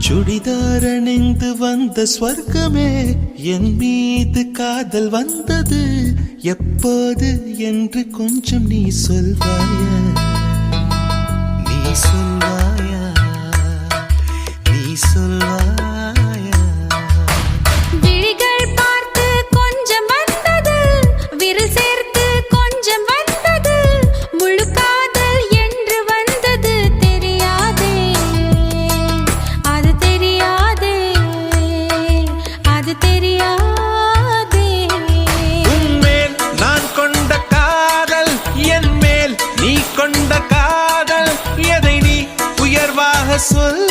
சுடிதார் அணிந்து வந்த ஸ்வர்க்கமே என் மீது காதல் வந்தது எப்போது என்று கொஞ்சம் நீ சொல்வாயா நீ சொல்வாயா நீ சொல்வாயா விழிகள் பார்த்து கொஞ்சம் வந்தது விரல் சேர்த்து கொஞ்சம் வந்தது முழு காதல் என்று வந்தது தெரியாதே அது தெரியாதே அது தெரியாதே உன்மேல் நான் கொண்ட காதல் என் மேல் நீ கொண்ட காதல் எதை நீ உயர்வாக சொல்